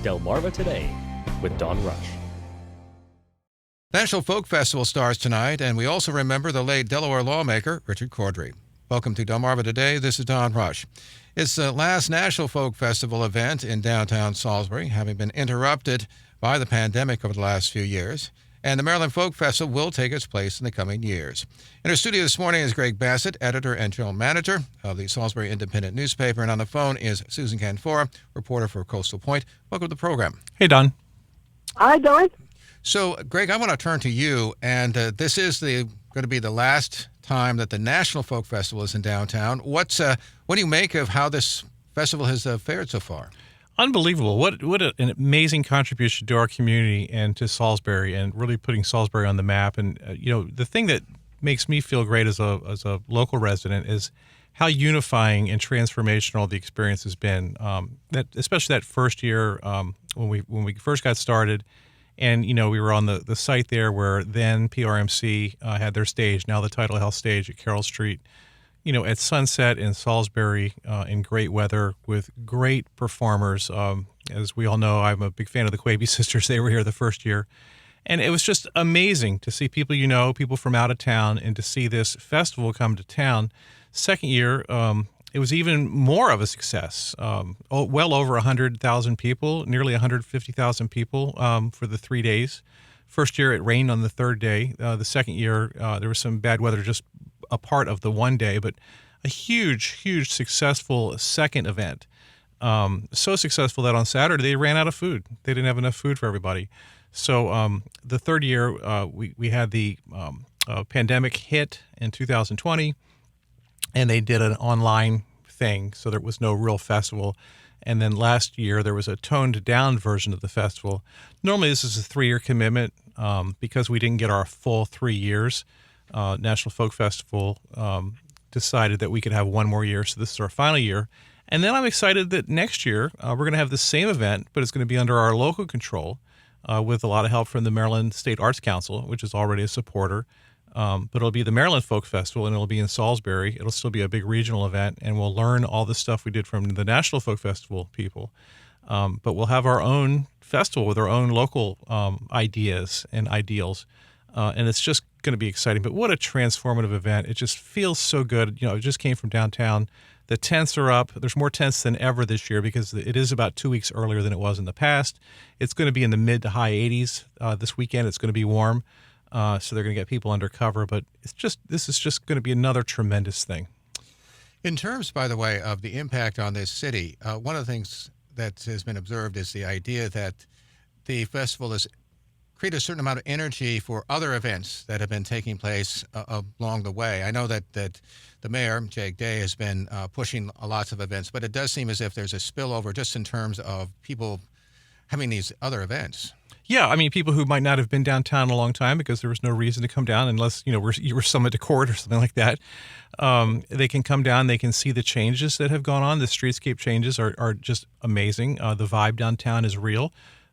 Delmarva Today with Don Rush. National Folk Festival starts tonight, and we also remember the late Delaware lawmaker, Richard Cordray. Welcome to Delmarva Today. This is Don Rush. It's the last National Folk Festival event in downtown Salisbury, having been interrupted by the pandemic over the last few years. And the Maryland Folk Festival will take its place in the coming years. In our studio this morning is Greg Bassett, editor and general manager of the Salisbury Independent newspaper. And on the phone is Susan Canfora, reporter for Coastal Point. Welcome to the program. Hey, Don. Hi, Don. So, Greg, I want to turn to you. And this is going to be the last time that the National Folk Festival is in downtown. What do you make of how this festival has fared so far? Unbelievable. What an amazing contribution to our community and to Salisbury, and really putting Salisbury on the map. And, the thing that makes me feel great as a local resident is how unifying and transformational the experience has been. Especially that first year when we first got started. And, we were on the site there where then PRMC had their stage, now the Tidal Health stage at Carroll Street, at sunset in Salisbury in great weather with great performers. As we all know, I'm a big fan of the Quaby Sisters. They were here the first year. And it was just amazing to see people people from out of town, and to see this festival come to town. Second year, it was even more of a success. Well over 100,000 people, nearly 150,000 people for the 3 days. First year, it rained on the third day. The second year, there was some bad weather just a part of the one day, but a huge, successful second event. So successful that on Saturday, they ran out of food. They didn't have enough food for everybody. So the third year, we had the pandemic hit in 2020, and they did an online thing, so there was no real festival. And then last year, there was a toned-down version of the festival. Normally, this is a 3-year commitment. Because we didn't get our full 3 years, National Folk Festival decided that we could have one more year, so this is our final year. And then I'm excited that next year, we're going to have the same event, but it's going to be under our local control with a lot of help from the Maryland State Arts Council, which is already a supporter. But it'll be the Maryland Folk Festival, and it'll be in Salisbury. It'll still be a big regional event, and we'll learn all the stuff we did from the National Folk Festival people. But we'll have our own festival with our own local ideas and ideals, and it's just going to be exciting. But what a transformative event. It just feels so good. It just came from downtown. The tents are up. There's more tents than ever this year because it is about 2 weeks earlier than it was in the past. It's going to be in the mid to high 80s this weekend. It's going to be warm. So they're going to get people under cover, but this is just going to be another tremendous thing. In terms, by the way, of the impact on this city, one of the things that has been observed is the idea that the festival has created a certain amount of energy for other events that have been taking place along the way. I know that the mayor, Jake Day, has been pushing lots of events, but it does seem as if there's a spillover just in terms of people having these other events. Yeah, I mean, people who might not have been downtown a long time because there was no reason to come down unless, you were summoned to court or something like that. They can come down. They can see the changes that have gone on. The streetscape changes are just amazing. The vibe downtown is real.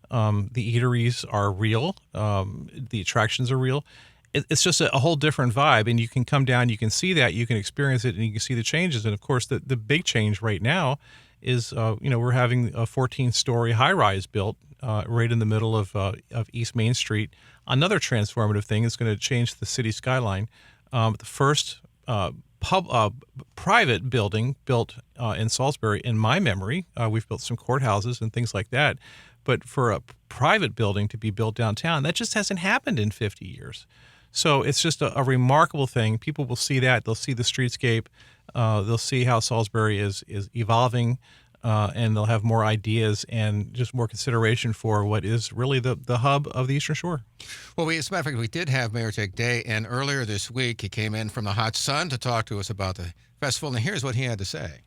The eateries are real. The attractions are real. It's just a whole different vibe, and you can come down, you can see that, you can experience it, and you can see the changes. And, of course, the big change right now is, we're having a 14-story high-rise built right in the middle of East Main Street. Another transformative thing is going to change the city skyline. The first private building built in Salisbury, in my memory. We've built some courthouses and things like that. But for a private building to be built downtown, that just hasn't happened in 50 years. So it's just a remarkable thing. People will see that. They'll see the streetscape. They'll see how Salisbury is evolving. And they'll have more ideas and just more consideration for what is really the hub of the Eastern Shore. Well, as a matter of fact, we did have Mayor Jake Day, and earlier this week he came in from the hot sun to talk to us about the festival, and here's what he had to say.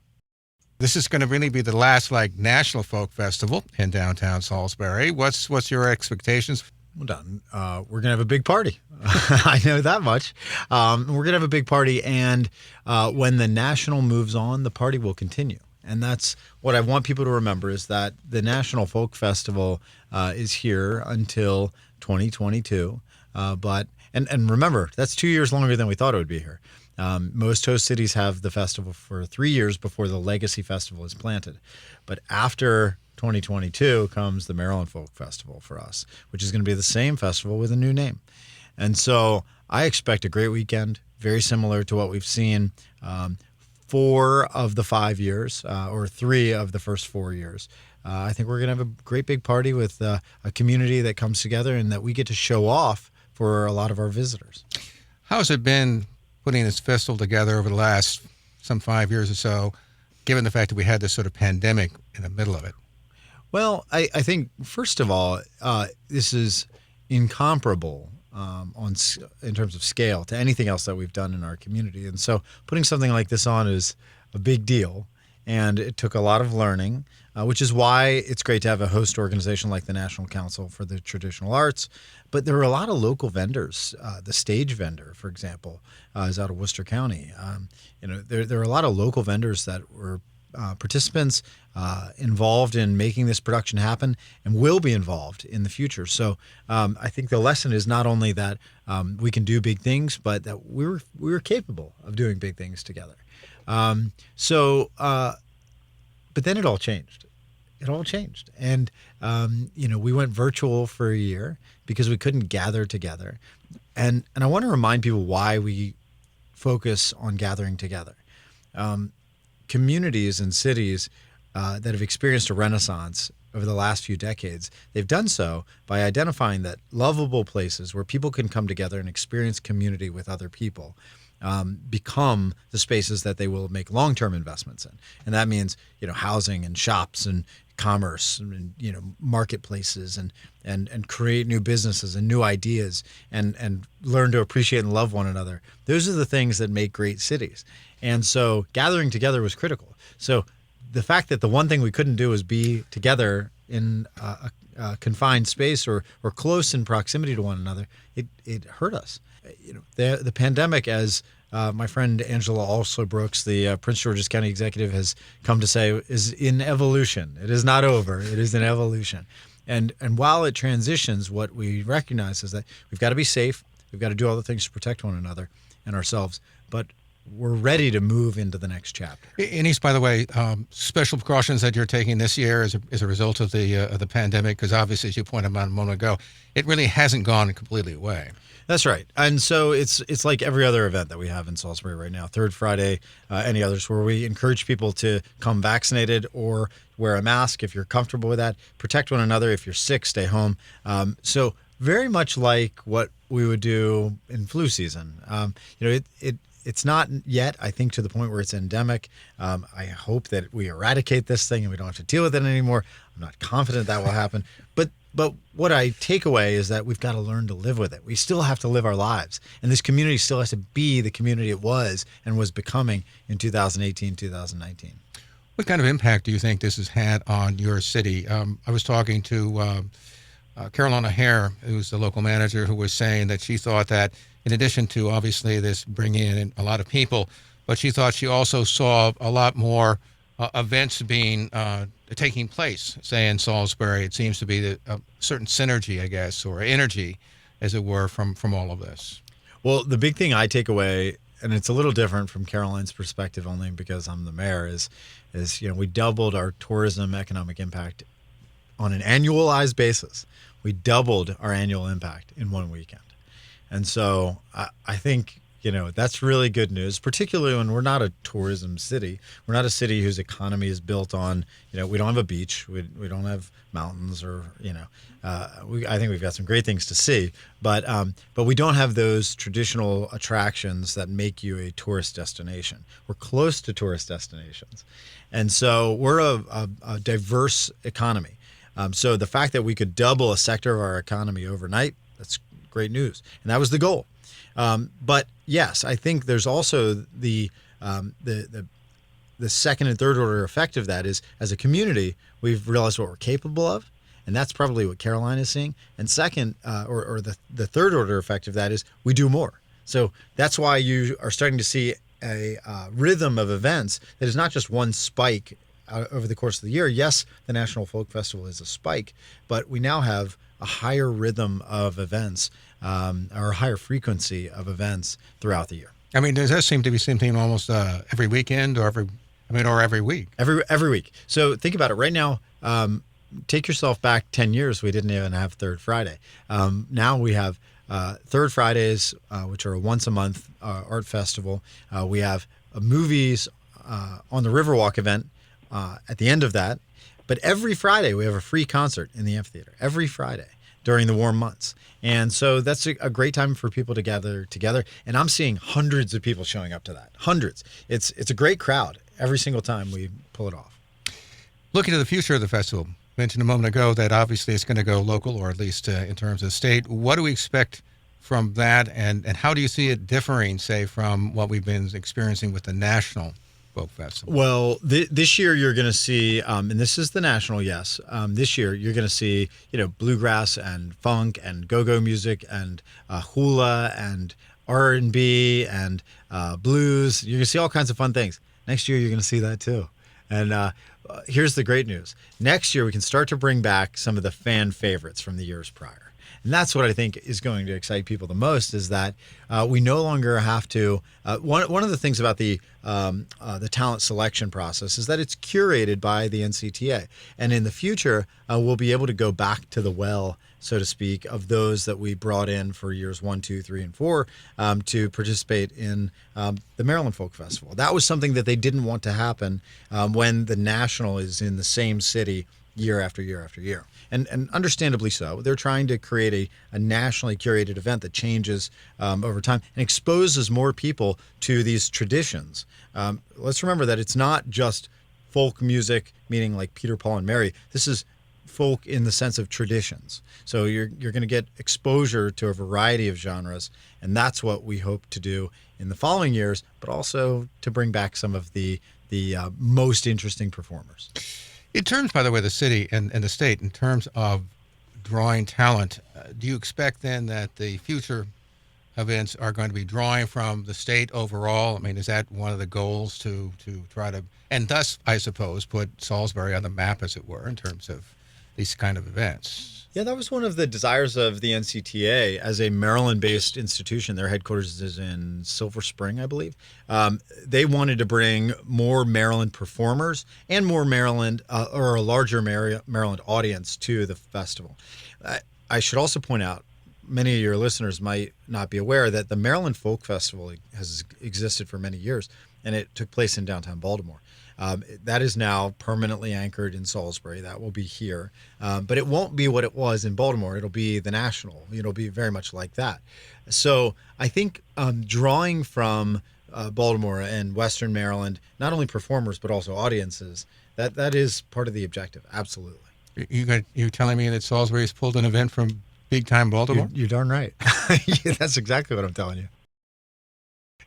This is going to really be the last National Folk Festival in downtown Salisbury. What's your expectations? Well done. We're going to have a big party. I know that much. We're going to have a big party, and when the National moves on, the party will continue. And that's what I want people to remember, is that the National Folk Festival is here until 2022. And remember, that's 2 years longer than we thought it would be here. Most host cities have the festival for 3 years before the Legacy Festival is planted. But after 2022 comes the Maryland Folk Festival for us, which is going to be the same festival with a new name. And so I expect a great weekend, very similar to what we've seen 4 of the 5 years, or 3 of the first 4 years. I think we're going to have a great big party with a community that comes together and that we get to show off for a lot of our visitors. How has it been putting this festival together over the last some 5 years or so, given the fact that we had this sort of pandemic in the middle of it? Well, I think, first of all, this is incomparable in terms of scale to anything else that we've done in our community. And so putting something like this on is a big deal. And it took a lot of learning, which is why it's great to have a host organization like the National Council for the Traditional Arts. But there are a lot of local vendors. The stage vendor, for example, is out of Worcester County. There are a lot of local vendors that were participants involved in making this production happen and will be involved in the future. So I think the lesson is not only that we can do big things, but that we were capable of doing big things together. But then it all changed. It all changed. And, we went virtual for a year because we couldn't gather together. And I want to remind people why we focus on gathering together. Communities and cities that have experienced a renaissance over the last few decades, they've done so by identifying that lovable places where people can come together and experience community with other people become the spaces that they will make long-term investments in. And that means, housing and shops and commerce and, marketplaces and create new businesses and new ideas and learn to appreciate and love one another. Those are the things that make great cities. And so gathering together was critical. So the fact that the one thing we couldn't do was be together in a confined space or close in proximity to one another, it hurt us. The pandemic, as my friend Angela Alsler-Brooks, the Prince George's County executive, has come to say, is in evolution. It is not over. It is in evolution. And while it transitions, what we recognize is that we've got to be safe. We've got to do all the things to protect one another and ourselves. But we're ready to move into the next chapter. Any, by the way, special precautions that you're taking this year as a result of the pandemic? Because obviously, as you pointed out a moment ago, it really hasn't gone completely away. That's right. And so it's like every other event that we have in Salisbury right now, Third Friday, any others, where we encourage people to come vaccinated or wear a mask if you're comfortable with that, protect one another. If you're sick, stay home. So very much like what we would do in flu season. It's not yet, I think, to the point where it's endemic. I hope that we eradicate this thing and we don't have to deal with it anymore. I'm not confident that will happen. But what I take away is that we've got to learn to live with it. We still have to live our lives. And this community still has to be the community it was and was becoming in 2018, 2019. What kind of impact do you think this has had on your city? I was talking to Carolina Hare, who's the local manager, who was saying that she thought that in addition to obviously this bringing in a lot of people, but she thought she also saw a lot more events taking place, say in Salisbury. It seems to be a certain synergy, I guess, or energy, as it were, from all of this. Well, the big thing I take away, and it's a little different from Caroline's perspective only because I'm the mayor, is we doubled our tourism economic impact on an annualized basis. We doubled our annual impact in one weekend. And so I think, that's really good news, particularly when we're not a tourism city. We're not a city whose economy is built on, we don't have a beach. We don't have mountains or, I think we've got some great things to see. But we don't have those traditional attractions that make you a tourist destination. We're close to tourist destinations. And so we're a diverse economy. So the fact that we could double a sector of our economy overnight, that's great news. And that was the goal. But yes, I think there's also the second and third order effect of that is, as a community, we've realized what we're capable of, and that's probably what Caroline is seeing. And second, or the third order effect of that is we do more. So that's why you are starting to see a rhythm of events that is not just one spike over the course of the year. Yes, the National Folk Festival is a spike, but we now have a higher rhythm of events, or a higher frequency of events throughout the year. I mean, there does seem to be something almost every weekend or every week. Every week. So think about it right now. Take yourself back 10 years. We didn't even have Third Friday. Now we have Third Fridays, which are a once a month art festival. We have movies on the Riverwalk event at the end of that. But every Friday we have a free concert in the amphitheater. Every Friday during the warm months. And so that's a great time for people to gather together. And I'm seeing hundreds of people showing up to that. Hundreds. It's a great crowd every single time we pull it off. Looking to the future of the festival, mentioned a moment ago that obviously it's going to go local, or at least in terms of state. What do we expect from that, and how do you see it differing, say, from what we've been experiencing with the National Folk Festival? Well, this year you're going to see, and this is the national, yes. This year you're going to see, bluegrass and funk and go-go music and hula and R&B and blues. You're going to see all kinds of fun things. Next year you're going to see that too. And here's the great news. Next year we can start to bring back some of the fan favorites from the years prior. And that's what I think is going to excite people the most, is that we no longer have to. One of the things about the talent selection process is that it's curated by the NCTA, and in the future we'll be able to go back to the well, so to speak, of those that we brought in for years 1, 2, 3, and 4 to participate in the Maryland Folk Festival. That was something that they didn't want to happen when the National is in the same city year after year after year. And understandably so. They're trying to create a nationally curated event that changes over time and exposes more people to these traditions. Let's remember that it's not just folk music, meaning like Peter, Paul, and Mary. This is folk in the sense of traditions. So you're going to get exposure to a variety of genres, and that's what we hope to do in the following years, but also to bring back some of the most interesting performers. In terms, by the way, the city and the state, in terms of drawing talent, do you expect then that the future events are going to be drawing from the state overall? I mean, is that one of the goals to try to, and thus, I suppose, put Salisbury on the map, as it were, in terms of these kind of events? Yeah, that was one of the desires of the NCTA as a Maryland-based institution. Their headquarters is in Silver Spring, I believe. They wanted to bring more Maryland performers and more Maryland, or a larger Maryland audience to the festival. I should also point out, many of your listeners might not be aware that the Maryland Folk Festival has existed for many years, and it took place in downtown Baltimore. That is now permanently anchored in Salisbury. That will be here. But it won't be what it was in Baltimore. It'll be the National. It'll be very much like that. So I think drawing from Baltimore and Western Maryland, not only performers, but also audiences, that is part of the objective. Absolutely. You telling me that Salisbury's pulled an event from big-time Baltimore? You're darn right. Yeah, that's exactly what I'm telling you.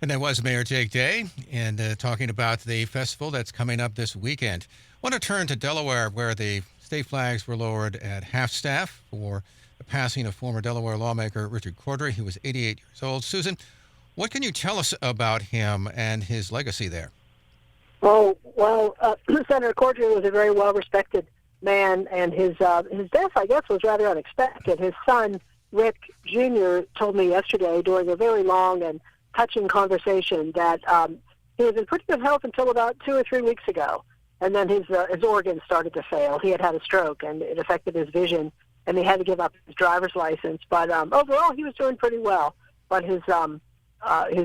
And that was Mayor Jake Day, and talking about the festival that's coming up this weekend. I want to turn to Delaware, where the state flags were lowered at half-staff for the passing of former Delaware lawmaker Richard Cordray. He was 88 years old. Susan, what can you tell us about him and his legacy there? Well, Senator Cordray was a very well-respected man, and his death, I guess, was rather unexpected. His son, Rick Jr., told me yesterday during a very long and touching conversation that he was in pretty good health until about 2 or 3 weeks ago, and then his organs started to fail. He had a stroke, and it affected his vision, and he had to give up his driver's license. But overall, he was doing pretty well. But his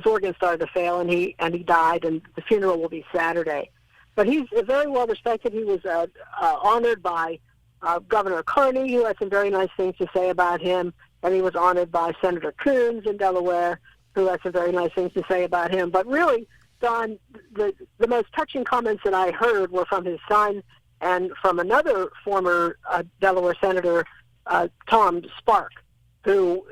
organs started to fail, and he died. And the funeral will be Saturday. But he's very well respected. He was honored by Governor Carney, who had some very nice things to say about him, and he was honored by Senator Coons in Delaware, who had some very nice things to say about him. But really, Don, the most touching comments that I heard were from his son and from another former Delaware Senator, Tom Spark, who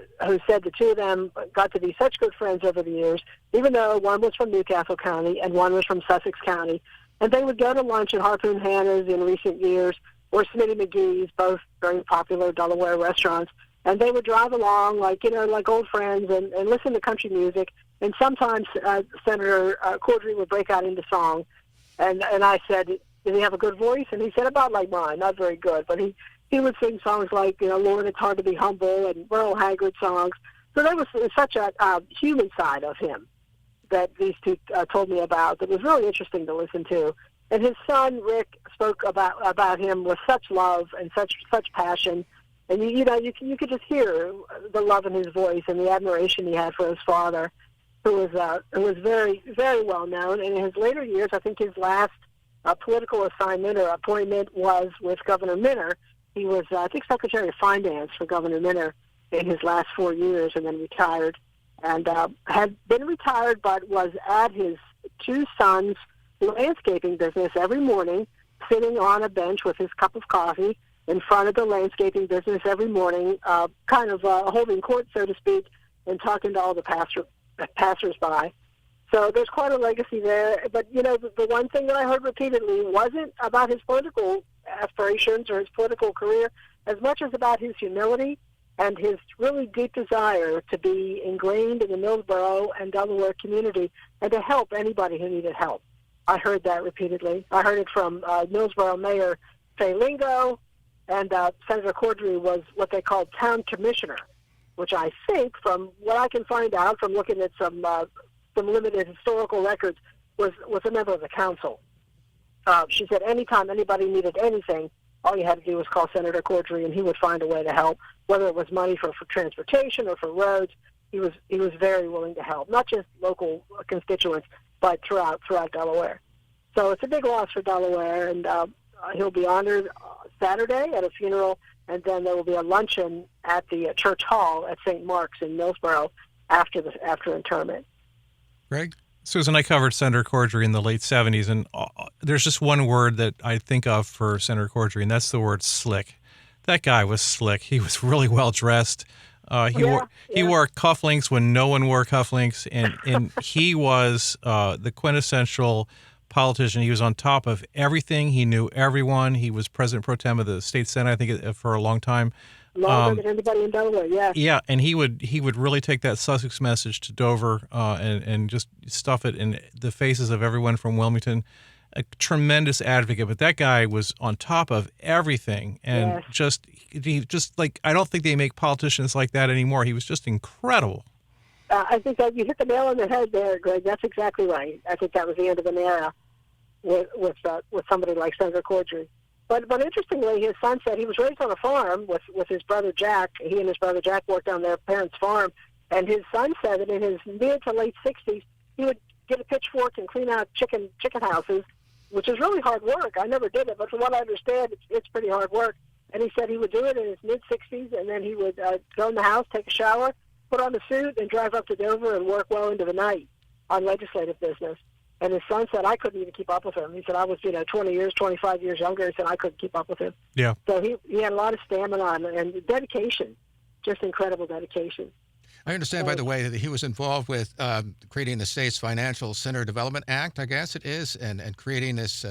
said the two of them got to be such good friends over the years, even though one was from Newcastle County and one was from Sussex County. And they would go to lunch at Harpoon Hannah's in recent years, or Smitty McGee's, both very popular Delaware restaurants. And they would drive along like old friends and listen to country music. And sometimes Senator Cordray would break out into song. And I said, did he have a good voice? And he said, about like mine, not very good. But he would sing songs like, Lord, It's Hard to Be Humble, and Merle Haggard songs. So there was such a human side of him that these two told me about that was really interesting to listen to. And his son Rick spoke about him with such love and such passion, and you could just hear the love in his voice and the admiration he had for his father, who was very, very well known. And in his later years, I think his last political assignment or appointment was with Governor Minner. He was, I think, Secretary of Finance for Governor Minner in his last 4 years, and then retired. And had been retired, but was at his two sons' landscaping business every morning, sitting on a bench with his cup of coffee in front of the landscaping business every morning, kind of holding court, so to speak, and talking to all the passersby. So there's quite a legacy there. But, the one thing that I heard repeatedly wasn't about his political aspirations or his political career as much as about his humility and his really deep desire to be ingrained in the Millsboro and Delaware community and to help anybody who needed help. I heard that repeatedly. I heard it from Millsboro Mayor Fay Lingo, and Senator Cordry was what they called town commissioner, which I think, from what I can find out from looking at some limited historical records, was a member of the council. She said anytime anybody needed anything, all you had to do was call Senator Cordry, and he would find a way to help, whether it was money for transportation or for roads. He was very willing to help, not just local constituents, but throughout Delaware. So it's a big loss for Delaware, and he'll be honored Saturday at a funeral, and then there will be a luncheon at the church hall at St. Mark's in Millsboro after interment. Greg? Susan, I covered Senator Cordry in the late 70s, and there's just one word that I think of for Senator Cordry, and that's the word slick. That guy was slick. He was really well dressed. He wore cufflinks when no one wore cufflinks, and he was the quintessential politician. He was on top of everything. He knew everyone. He was president pro tem of the state senate, I think, for a long time. Longer than anybody in Delaware, yeah. Yeah, and he would really take that Sussex message to Dover and just stuff it in the faces of everyone from Wilmington. A tremendous advocate, but that guy was on top of everything, and he just like, I don't think they make politicians like that anymore. He was just incredible. I think that you hit the nail on the head there, Greg. That's exactly right. I think that was the end of an era with somebody like Senator Cordry. But interestingly, his son said he was raised on a farm with his brother Jack. He and his brother Jack worked on their parents' farm, and his son said that in his mid to late 60s, he would get a pitchfork and clean out chicken houses, which is really hard work. I never did it, but from what I understand, it's pretty hard work. And he said he would do it in his mid-60s, and then he would go in the house, take a shower, put on a suit, and drive up to Dover and work well into the night on legislative business. And his son said, I couldn't even keep up with him. He said, I was 25 years younger. He said, I couldn't keep up with him. Yeah. So he had a lot of stamina and dedication, just incredible dedication. I understand, by the way, that he was involved with creating the state's Financial Center Development Act, I guess it is, and creating this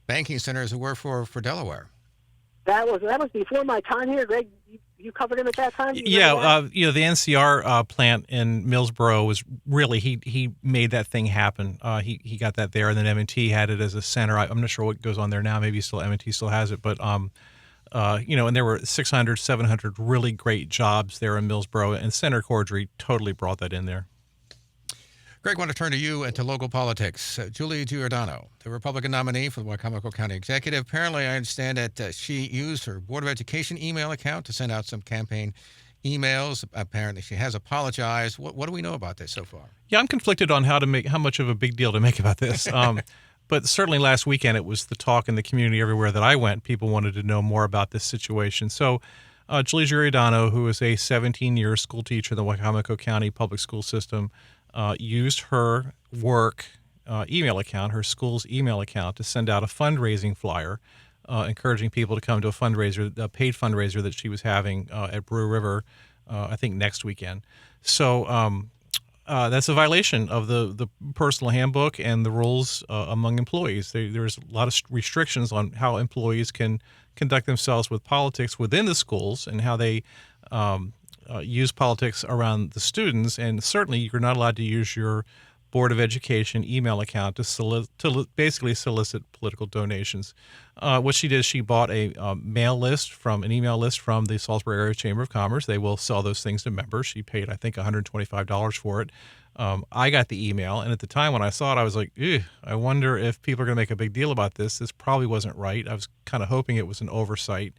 banking center, as it were, for Delaware. That was before my time here, Greg. You covered him at that time? Yeah, the NCR plant in Millsboro was really, he made that thing happen. He got that there, and then M&T had it as a center. I'm not sure what goes on there now. Maybe M&T still has it, but and there were 600, 700 really great jobs there in Millsboro, and Senator Cordry totally brought that in there. Greg, I want to turn to you and to local politics. Julie Giordano, the Republican nominee for the Wicomico County Executive. Apparently, I understand that she used her Board of Education email account to send out some campaign emails. Apparently, she has apologized. What do we know about this so far? Yeah, I'm conflicted on how much of a big deal to make about this. But certainly last weekend, it was the talk in the community everywhere that I went. People wanted to know more about this situation. So Julie Giordano, who is a 17-year school teacher in the Wicomico County public school system, used her work email account, her school's email account, to send out a fundraising flyer, encouraging people to come to a paid fundraiser that she was having at Brew River, I think next weekend. So that's a violation of the personal handbook and the rules among employees. There's a lot of restrictions on how employees can conduct themselves with politics within the schools and how they use politics around the students, and certainly you're not allowed to use your Board of Education email account to basically solicit political donations. What she did is she bought an email list from the Salisbury Area Chamber of Commerce. They will sell those things to members. She paid, I think, $125 for it. I got the email, and at the time when I saw it, I was like, "Ew, I wonder if people are going to make a big deal about this. This probably wasn't right." I was kind of hoping it was an oversight.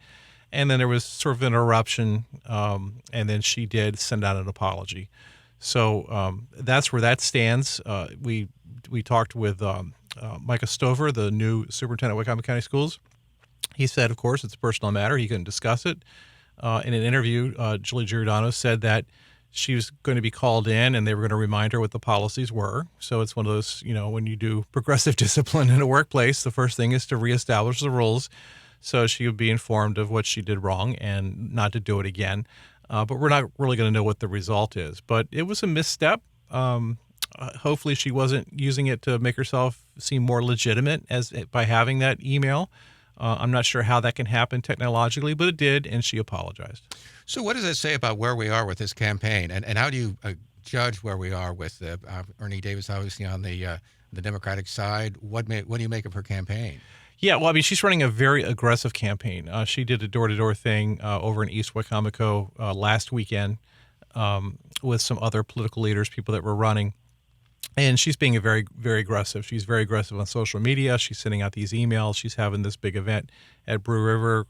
And then there was sort of an eruption, and then she did send out an apology. So that's where that stands. We talked with Micah Stover, the new superintendent of Wycombe County Schools. He said, of course, it's a personal matter. He couldn't discuss it. In an interview, Julie Giordano said that she was going to be called in and they were going to remind her what the policies were. So it's one of those, when you do progressive discipline in a workplace, the first thing is to reestablish the rules. So she would be informed of what she did wrong and not to do it again. But we're not really going to know what the result is. But it was a misstep. Hopefully she wasn't using it to make herself seem more legitimate by having that email. I'm not sure how that can happen technologically, but it did, and she apologized. So what does that say about where we are with this campaign? And how do you judge where we are with Ernie Davis, obviously, on the Democratic side? What do you make of her campaign? Yeah, well, I mean, she's running a very aggressive campaign. She did a door-to-door thing over in East Wicomico last weekend with some other political leaders, people that were running. And she's being very, very aggressive. She's very aggressive on social media. She's sending out these emails. She's having this big event at Brew River.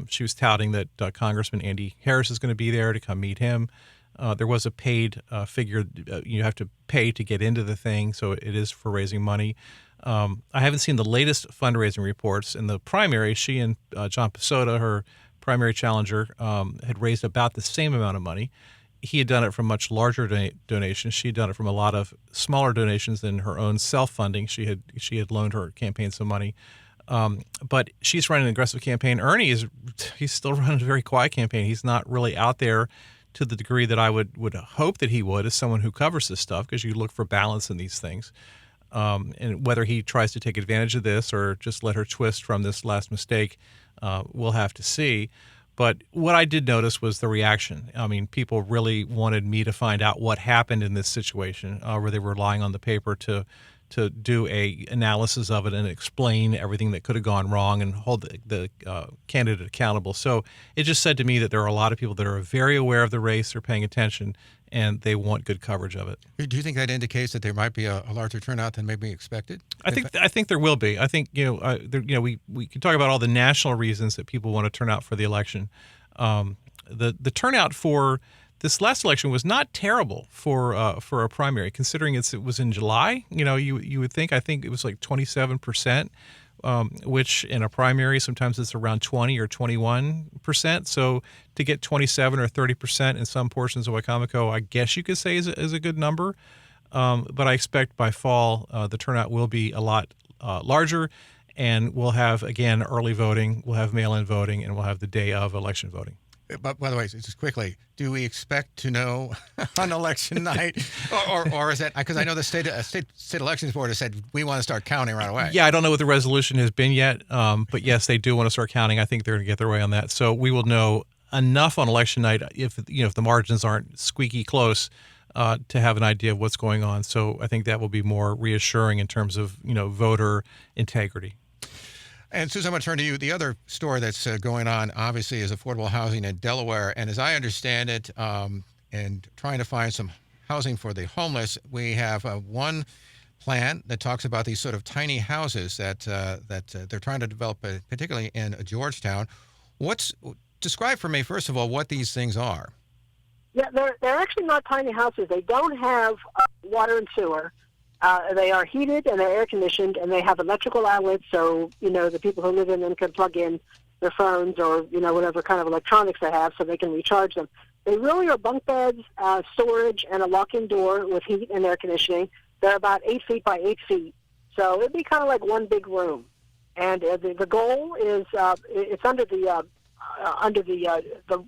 She was touting that Congressman Andy Harris is going to be there to come meet him. There was a paid figure. You have to pay to get into the thing, so it is for raising money. I haven't seen the latest fundraising reports. In the primary, she and John Pasota, her primary challenger, had raised about the same amount of money. He had done it from much larger donations. She had done it from a lot of smaller donations than her own self-funding. She had loaned her campaign some money. But she's running an aggressive campaign. Ernie he's still running a very quiet campaign. He's not really out there to the degree that I would hope that he would as someone who covers this stuff, because you look for balance in these things. And whether he tries to take advantage of this or just let her twist from this last mistake, we'll have to see. But what I did notice was the reaction. I mean, people really wanted me to find out what happened in this situation, where they were relying on the paper to do a analysis of it and explain everything that could have gone wrong and hold the candidate accountable. So it just said to me that there are a lot of people that are very aware of the race, they're paying attention, and they want good coverage of it. Do you think that indicates that there might be a larger turnout than maybe expected? I think there will be. I think we can talk about all the national reasons that people want to turn out for the election. The turnout for this last election was not terrible for a primary, considering it was in July. You would think. I think it was like 27%. Which in a primary sometimes it's around 20 or 21%. So to get 27 or 30% in some portions of Wicomico, I guess you could say is a good number. But I expect by fall the turnout will be a lot larger, and we'll have, again, early voting, we'll have mail-in voting, and we'll have the day of election voting. But by the way, just quickly, do we expect to know on election night, or is that because I know the state elections board has said we want to start counting right away? Yeah, I don't know what the resolution has been yet, but yes, they do want to start counting. I think they're going to get their way on that. So we will know enough on election night if the margins aren't squeaky close to have an idea of what's going on. So I think that will be more reassuring in terms of voter integrity. And Susan, I'm going to turn to you. The other story that's going on, obviously, is affordable housing in Delaware. And as I understand it, and trying to find some housing for the homeless, we have one plan that talks about these sort of tiny houses that they're trying to develop, particularly in Georgetown. Describe for me, first of all, what these things are. Yeah, they're actually not tiny houses. They don't have water and sewer. They are heated and they're air conditioned, and they have electrical outlets, so the people who live in them can plug in their phones or whatever kind of electronics they have, so they can recharge them. They really are bunk beds, storage, and a lock-in door with heat and air conditioning. They're about 8 feet by 8 feet, so it'd be kind of like one big room. And the goal is it's under the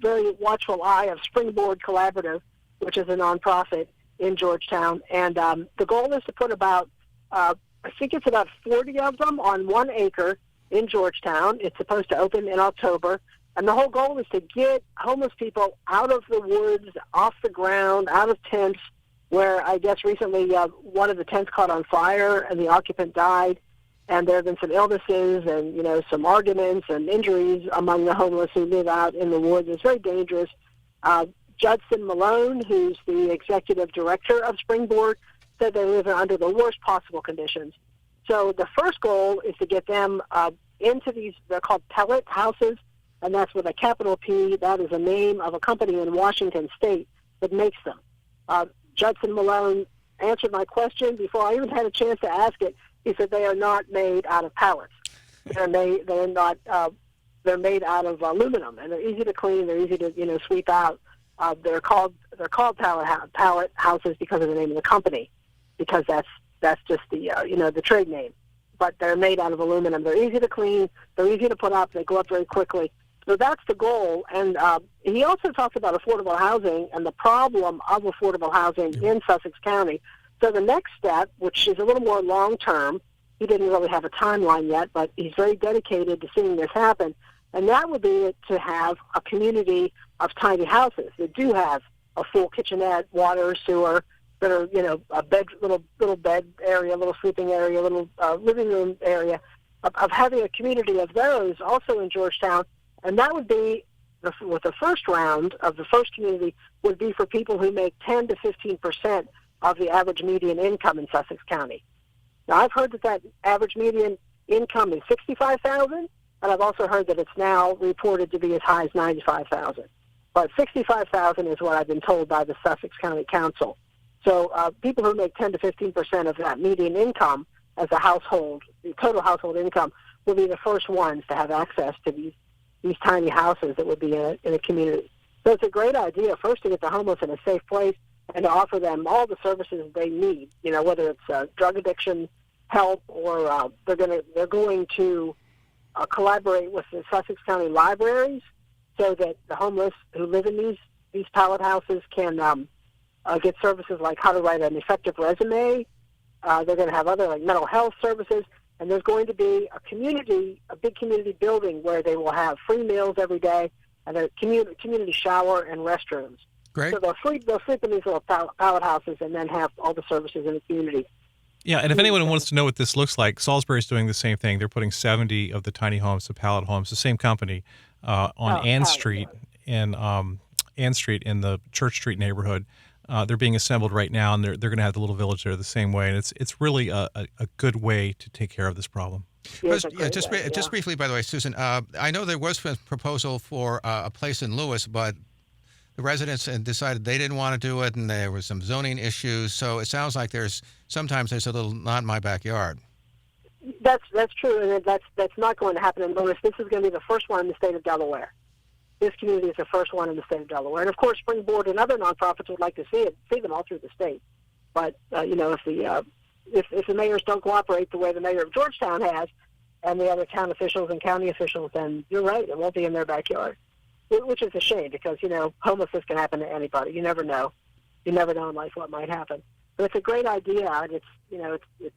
very watchful eye of Springboard Collaborative, which is a nonprofit in Georgetown, and the goal is to put about, I think it's about 40 of them on 1 acre in Georgetown. It's supposed to open in October, and the whole goal is to get homeless people out of the woods, off the ground, out of tents, where I guess recently one of the tents caught on fire and the occupant died, and there have been some illnesses and some arguments and injuries among the homeless who live out in the woods. It's very dangerous. Judson Malone, who's the executive director of Springboard, said they live under the worst possible conditions. So the first goal is to get them into these, they're called pellet houses, and that's with a capital P. That is the name of a company in Washington State that makes them. Judson Malone answered my question before I even had a chance to ask it. He said they are not made out of pallets. They're made out of aluminum, and they're easy to clean. They're easy to sweep out. They're called pallet houses because of the name of the company, because that's just the the trade name. But they're made out of aluminum. They're easy to clean. They're easy to put up. They go up very quickly. So that's the goal. And he also talks about affordable housing and the problem of affordable housing in Sussex County. So the next step, which is a little more long-term, he didn't really have a timeline yet, but he's very dedicated to seeing this happen, and that would be to have a community of tiny houses that do have a full kitchenette, water, sewer, that are, a little bed area, little sleeping area, little living room area, of having a community of those also in Georgetown. And that would be, with the first round of the first community, would be for people who make 10 to 15% of the average median income in Sussex County. Now, I've heard that average median income is $65,000, and I've also heard that it's now reported to be as high as $95,000. But $65,000 is what I've been told by the Sussex County Council. So people who make 10 to 15% of that median income as a household, the total household income, will be the first ones to have access to these tiny houses that would be in a community. So it's a great idea, first, to get the homeless in a safe place and to offer them all the services they need, whether it's drug addiction help or they're going to collaborate with the Sussex County libraries so that the homeless who live in these pallet houses can get services like how to write an effective resume. They're going to have other mental health services. And there's going to be a big community building where they will have free meals every day and a community shower and restrooms. Great. So they'll sleep in these little pallet houses and then have all the services in the community. Yeah, and if anyone wants to know what this looks like, Salisbury's doing the same thing. They're putting 70 of the tiny homes to pallet homes, the same company, on Ann Street in the Church Street neighborhood. They're being assembled right now, and they're going to have the little village there the same way. And it's really a good way to take care of this problem. Just briefly, by the way, Susan, I know there was a proposal for a place in Lewis, but the residents decided they didn't want to do it, and there was some zoning issues. So it sounds like sometimes there's a little not in my backyard. That's true, and that's not going to happen in Lewis. This is going to be the first one in the state of Delaware. This community is the first one in the state of Delaware. And, of course, Springboard and other nonprofits would like to see them all through the state. But, if the mayors don't cooperate the way the mayor of Georgetown has and the other town officials and county officials, then you're right, it won't be in their backyard, which is a shame because, homelessness can happen to anybody. You never know. You never know in life what might happen. But it's a great idea, and it's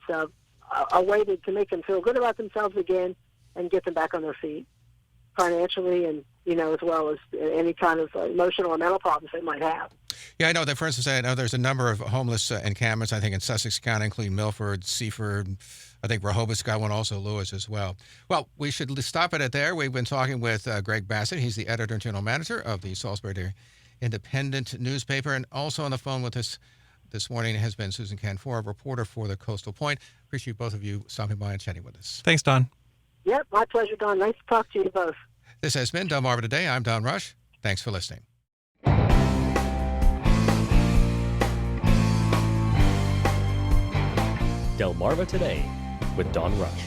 a way to make them feel good about themselves again and get them back on their feet financially and, as well as any kind of emotional or mental problems they might have. Yeah, I know that, for instance, I know there's a number of homeless encampments, I think, in Sussex County, including Milford, Seaford, I think Rehoboth's got one, also Lewis as well. Well, we should stop it there. We've been talking with Greg Bassett. He's the editor and general manager of the Salisbury Independent newspaper. And also on the phone with us this morning has been Susan Canfora, reporter for the Coastal Point. Appreciate both of you stopping by and chatting with us. Thanks, Don. Yep, my pleasure, Don. Nice to talk to you both. This has been Delmarva Today. I'm Don Rush. Thanks for listening. Delmarva Today with Don Rush.